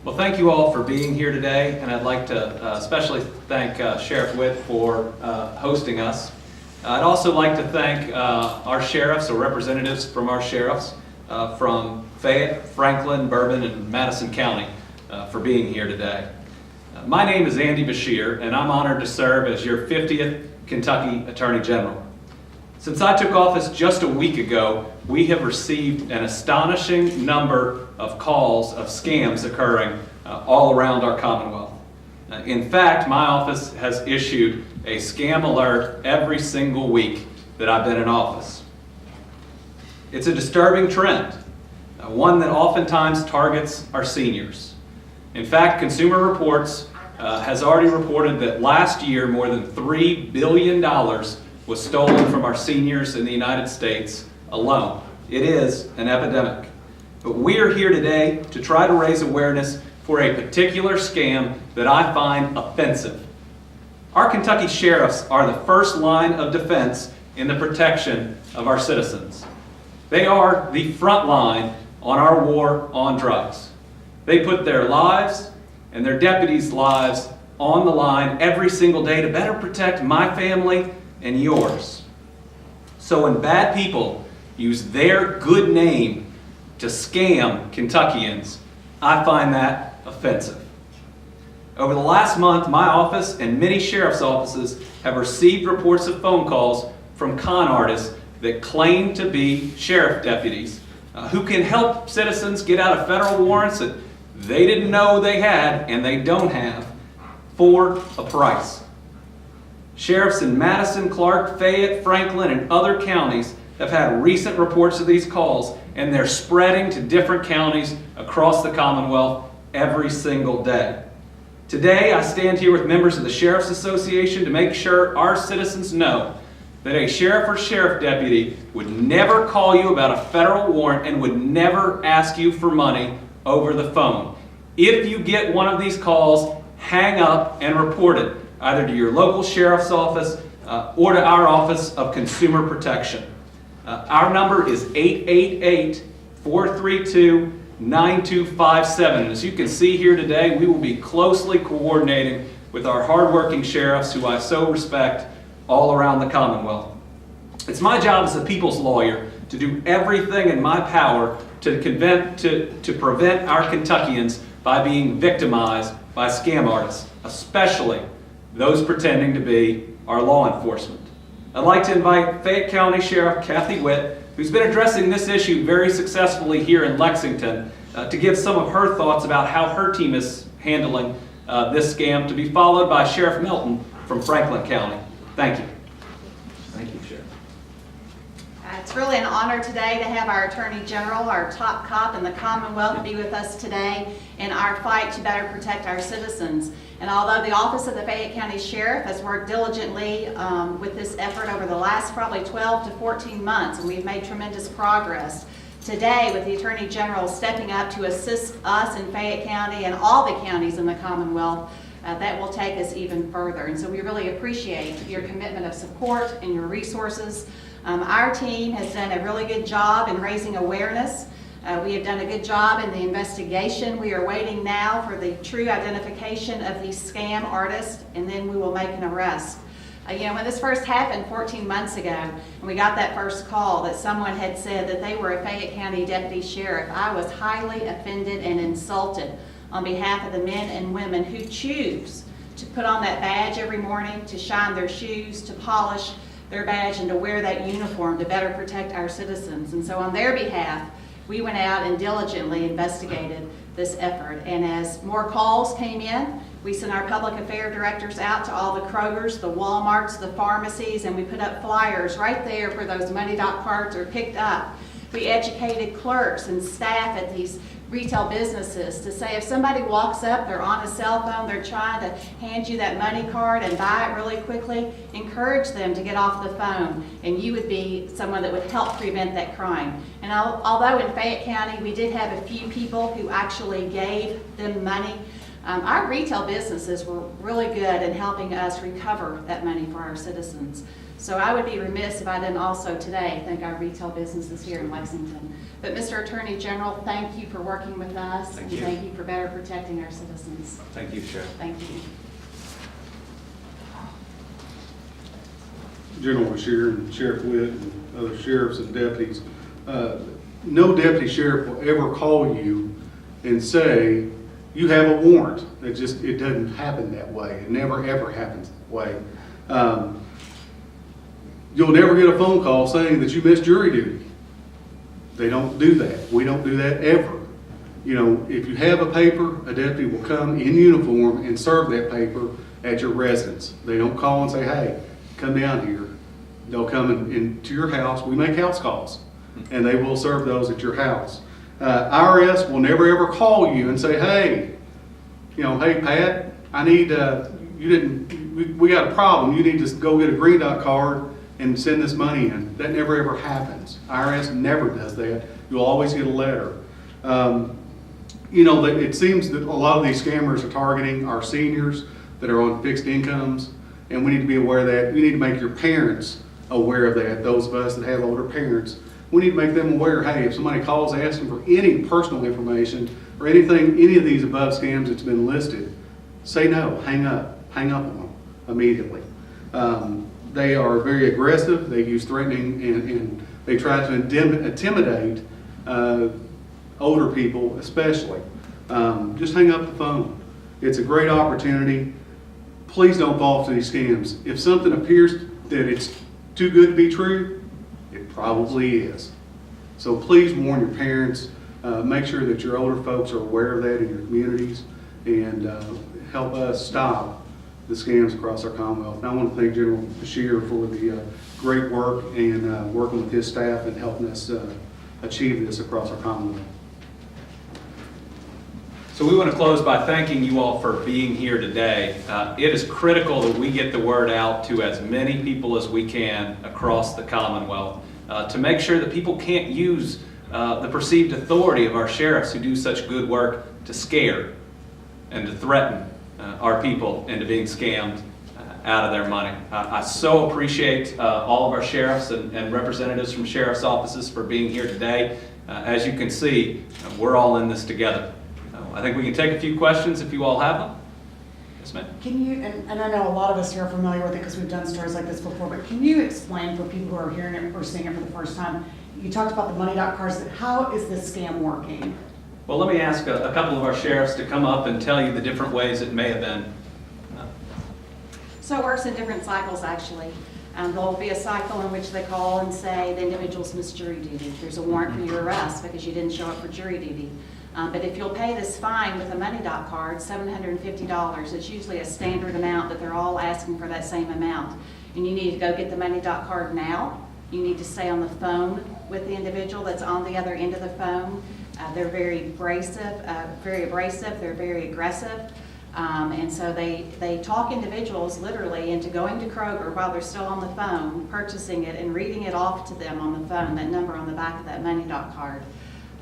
Well, thank you all for being here today, and I'd like to especially thank Sheriff Witt for hosting us. I'd also like to thank our sheriffs or representatives from our sheriffs from Fayette, Franklin, Bourbon, and Madison County for being here today. My name is Andy Bashir, and I'm honored to serve as your 50th Kentucky Attorney General. Since I took office just a week ago, we have received an astonishing number of calls of scams occurring all around our Commonwealth. In fact, my office has issued a scam alert every single week that I've been in office. It's a disturbing trend, one that oftentimes targets our seniors. In fact, Consumer Reports has already reported that last year more than $3 billion was stolen from our seniors in the United States alone. It is an epidemic. But we are here today to try to raise awareness for a particular scam that I find offensive. Our Kentucky sheriffs are the first line of defense in the protection of our citizens. They are the front line on our war on drugs. They put their lives and their deputies' lives on the line every single day to better protect my family and yours. So when bad people use their good name to scam Kentuckians, I find that offensive. Over the last month, my office and many sheriff's offices have received reports of phone calls from con artists that claim to be sheriff deputies who can help citizens get out of federal warrants that they didn't know they had and they don't have for a price. Sheriffs in Madison, Clark, Fayette, Franklin, and other counties have had recent reports of these calls, and they're spreading to different counties across the Commonwealth every single day. Today, I stand here with members of the Sheriff's Association to make sure our citizens know that a sheriff or sheriff deputy would never call you about a federal warrant and would never ask you for money over the phone. If you get one of these calls, hang up and report it, either to your local sheriff's office or to our Office of Consumer Protection. Our number is 888-432-9257. And as you can see here today, we will be closely coordinating with our hardworking sheriffs who I so respect all around the Commonwealth. It's my job as a people's lawyer to do everything in my power to prevent our Kentuckians by being victimized by scam artists, especially those pretending to be our law enforcement. I'd like to invite Fayette County Sheriff Kathy Witt, who's been addressing this issue very successfully here in Lexington, to give some of her thoughts about how her team is handling this scam, to be followed by Sheriff Milton from Franklin County. Thank you. Thank you, Sheriff. It's really an honor today to have our Attorney General, our top cop in the Commonwealth, be with us today in our fight to better protect our citizens. And although the Office of the Fayette County Sheriff has worked diligently with this effort over the last probably 12 to 14 months, and we've made tremendous progress, today with the Attorney General stepping up to assist us in Fayette County and all the counties in the Commonwealth, that will take us even further. And so we really appreciate your commitment of support and your resources. Our team has done a really good job in raising awareness. We have done a good job in the investigation. We are waiting now for the true identification of these scam artists, and then we will make an arrest. When this first happened 14 months ago, and we got that first call that someone had said that they were a Fayette County deputy sheriff, I was highly offended and insulted on behalf of the men and women who choose to put on that badge every morning, to shine their shoes, to polish their badge, and to wear that uniform to better protect our citizens. And so on their behalf, we went out and diligently investigated this effort. And as more calls came in, we sent our public affairs directors out to all the Krogers, the Walmarts, the pharmacies, and we put up flyers right there where those money doc cards are picked up. We educated clerks and staff at these retail businesses to say if somebody walks up, they're on a cell phone, they're trying to hand you that money card and buy it really quickly, encourage them to get off the phone, and you would be someone that would help prevent that crime. And although in Fayette County we did have a few people who actually gave them money, our retail businesses were really good in helping us recover that money for our citizens. So I would be remiss if I didn't also today thank our retail businesses here in Lexington. But Mr. Attorney General, thank you for working with us. Thank and you. Thank you for better protecting our citizens. Thank you, Sheriff. Thank you. General Bashir and Sheriff Witt and other sheriffs and deputies, no deputy sheriff will ever call you and say, you have a warrant. It doesn't happen that way. It never ever happens that way. You'll never get a phone call saying that you missed jury duty. They don't do that. We don't do that ever. You know, if you have a paper, a deputy will come in uniform and serve that paper at your residence. They don't call and say, hey, come down here. They'll come into your house. We make house calls, and they will serve those at your house. IRS will never ever call you and say, hey, hey Pat, I need, we got a problem. You need to go get a green dot card and send this money in. That never ever happens. IRS never does that. You'll always get a letter. It seems that a lot of these scammers are targeting our seniors that are on fixed incomes, and we need to be aware of that. We need to make your parents aware of that. Those of us that have older parents, we need to make them aware, hey, if somebody calls asking for any personal information or anything, any of these above scams that's been listed, say no, hang up on them immediately. They are very aggressive. They use threatening and they try to intimidate older people especially. Just hang up the phone. It's a great opportunity. Please don't fall for these scams. If something appears that it's too good to be true, it probably is. So please warn your parents. Make sure that your older folks are aware of that in your communities, and help us stop the scams across our Commonwealth. And I want to thank General Bashir for the great work and working with his staff and helping us achieve this across our Commonwealth. So we want to close by thanking you all for being here today. It is critical that we get the word out to as many people as we can across the Commonwealth to make sure that people can't use the perceived authority of our sheriffs who do such good work to scare and to threaten our people into being scammed out of their money. I so appreciate all of our sheriffs and representatives from sheriff's offices for being here today. As you can see, we're all in this together. I think we can take a few questions if you all have them. Yes, ma'am. Can you, and I know a lot of us here are familiar with it because we've done stories like this before, but can you explain for people who are hearing it or seeing it for the first time, you talked about the money dot cards, how is this scam working? Well, let me ask a couple of our sheriffs to come up and tell you the different ways it may have been. So it works in different cycles, actually. There'll be a cycle in which they call and say the individual's missed jury duty. There's a warrant for your arrest because you didn't show up for jury duty. But if you'll pay this fine with a money dot card, $750, it's usually a standard amount that they're all asking for that same amount. And you need to go get the money dot card now. You need to stay on the phone with the individual that's on the other end of the phone. They're very abrasive, they're very aggressive. And so they talk individuals literally into going to Kroger while they're still on the phone, purchasing it and reading it off to them on the phone, that number on the back of that money dot card.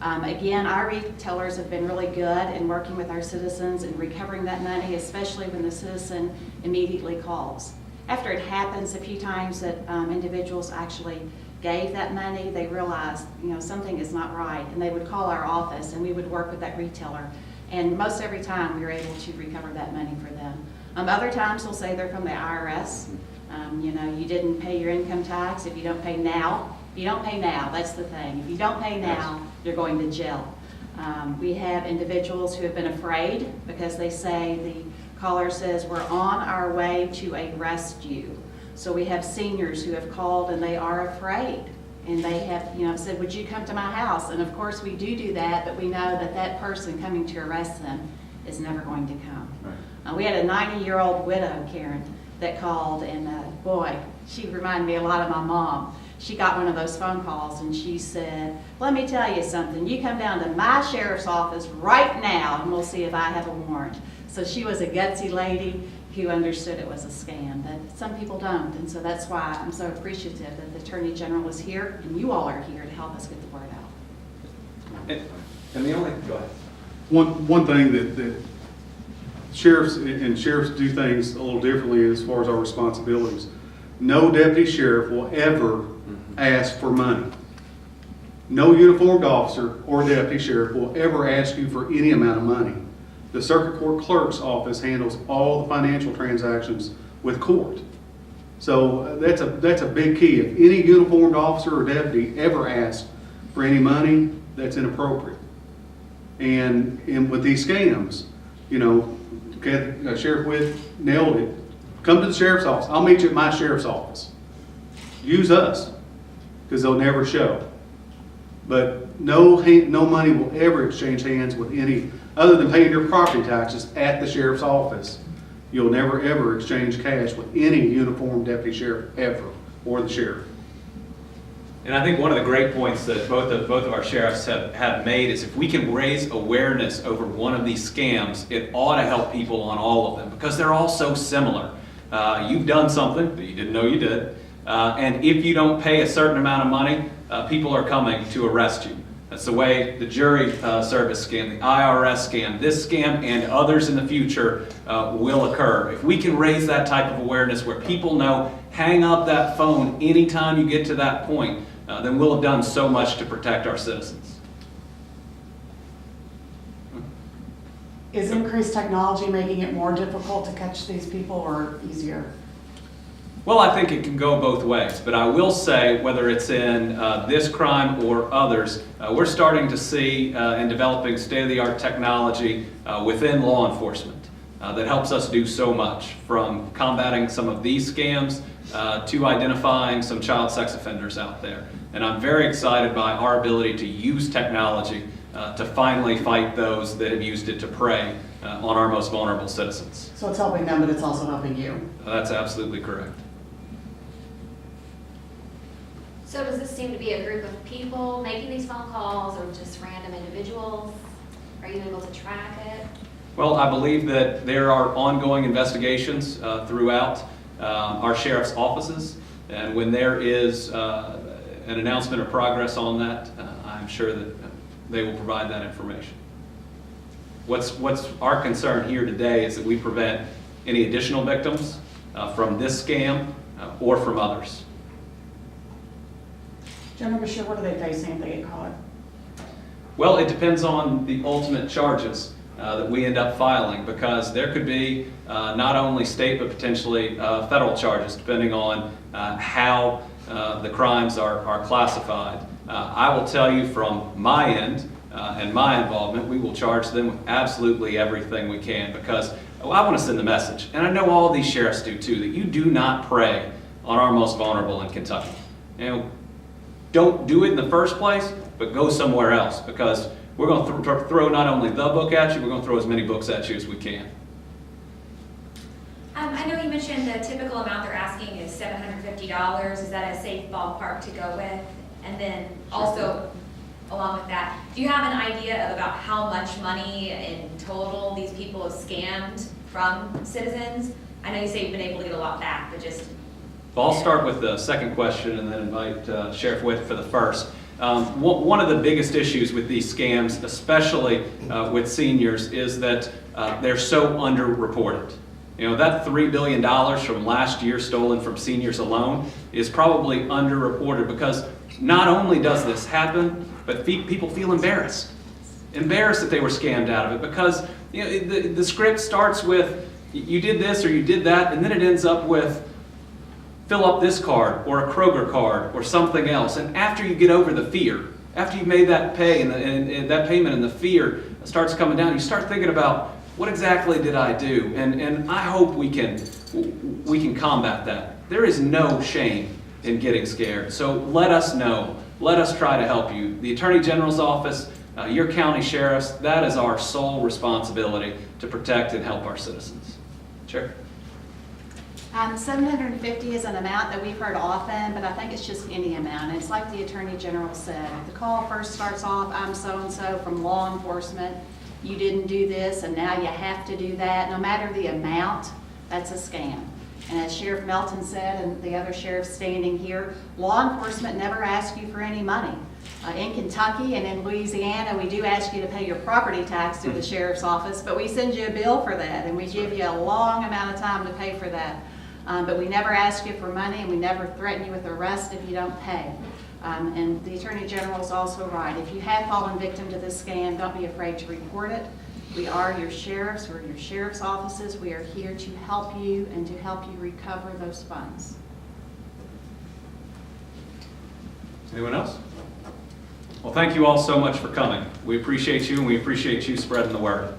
Again, our retailers have been really good in working with our citizens and recovering that money, especially when the citizen immediately calls. After it happens a few times that individuals actually gave that money, they realized, something is not right, and they would call our office and we would work with that retailer. And most every time we were able to recover that money for them. Other times they'll say they're from the IRS. You didn't pay your income tax. If you don't pay now, that's the thing. If you don't pay now, you're going to jail. We have individuals who have been afraid because they say the caller says, we're on our way to arrest you. So we have seniors who have called and they are afraid. And they have, said, would you come to my house? And of course we do that, but we know that that person coming to arrest them is never going to come. Right. We had a 90-year-old widow, Karen, that called, and boy, she reminded me a lot of my mom. She got one of those phone calls and she said, let me tell you something, you come down to my sheriff's office right now and we'll see if I have a warrant. So she was a gutsy lady who understood it was a scam, but some people don't, and so that's why I'm so appreciative that the Attorney General is here and you all are here to help us get the word out. And the only, go ahead. One thing that sheriffs do things a little differently as far as our responsibilities. no deputy sheriff will ever ask for money. No uniformed officer or deputy sheriff will ever ask you for any amount of money. The circuit court clerk's office handles all the financial transactions with court. So that's a big key. If any uniformed officer or deputy ever asks for any money, that's inappropriate. And with these scams, you know, Sheriff Witt nailed it. Come to the sheriff's office. I'll meet you at my sheriff's office. Use us, because they'll never show. But no money will ever exchange hands with any, other than paying your property taxes at the sheriff's office. You'll never ever exchange cash with any uniformed deputy sheriff ever, or the sheriff. And I think one of the great points that both of our sheriffs have made is if we can raise awareness over one of these scams, it ought to help people on all of them, because they're all so similar. You've done something that you didn't know you did, and if you don't pay a certain amount of money, people are coming to arrest you. That's the way the jury service scam, the IRS scam, this scam, and others in the future will occur. If we can raise that type of awareness where people know, hang up that phone anytime you get to that point, then we'll have done so much to protect our citizens. Is increased technology making it more difficult to catch these people or easier? Well, I think it can go both ways, but I will say, whether it's in this crime or others, we're starting to see and developing state-of-the-art technology within law enforcement that helps us do so much, from combating some of these scams to identifying some child sex offenders out there. And I'm very excited by our ability to use technology to finally fight those that have used it to prey on our most vulnerable citizens. So it's helping them, but it's also helping you. That's absolutely correct. So does this seem to be a group of people making these phone calls, or just random individuals? Are you able to track it? Well, I believe that there are ongoing investigations throughout our sheriff's offices, and when there is an announcement of progress on that, I'm sure that they will provide that information. What's our concern here today is that we prevent any additional victims from this scam or from others. General Bashir, what are they facing if they get caught? Well, it depends on the ultimate charges that we end up filing, because there could be not only state but potentially federal charges depending on how the crimes are classified. I will tell you from my end and my involvement, we will charge them with absolutely everything we can, because I want to send the message, and I know all these sheriffs do too, that you do not prey on our most vulnerable in Kentucky. You know, don't do it in the first place, but go somewhere else, because we're going to throw not only the book at you, we're going to throw as many books at you as we can. I know you mentioned the typical amount they're asking is $750. Is that a safe ballpark to go with? And then also, along with that, do you have an idea of about how much money in total these people have scammed from citizens? I know you say you've been able to get a lot back, but just... Well, I'll start with the second question and then invite Sheriff Witt for the first. One of the biggest issues with these scams, especially with seniors, is that they're so underreported. You know, that $3 billion from last year stolen from seniors alone is probably underreported, because not only does this happen, but people feel embarrassed that they were scammed out of it, because you know, the script starts with, you did this or you did that, and then it ends up with, fill up this card or a Kroger card or something else. And after you get over the fear, after you've made that pay and that payment and the fear starts coming down, you start thinking about, what exactly did I do? And I hope we can combat that. There is no shame in getting scared. So let us know. Let us try to help you. The Attorney General's office, your county sheriffs, that is our sole responsibility to protect and help our citizens. Chair? 750 is an amount that we've heard often, but I think it's just any amount. It's like the Attorney General said. If the call first starts off, I'm so-and-so from law enforcement, you didn't do this and now you have to do that, no matter the amount, that's a scam. And as Sheriff Melton said, and the other sheriffs standing here, law enforcement never asks you for any money. In Kentucky and in Louisiana, we do ask you to pay your property tax through the sheriff's office, but we send you a bill for that, and we give you a long amount of time to pay for that. But we never ask you for money, and we never threaten you with arrest if you don't pay. And the Attorney General is also right. If you have fallen victim to this scam, don't be afraid to report it. We are your sheriffs, we're your sheriff's offices. We are here to help you and to help you recover those funds. Anyone else? Well, thank you all so much for coming. We appreciate you, and we appreciate you spreading the word.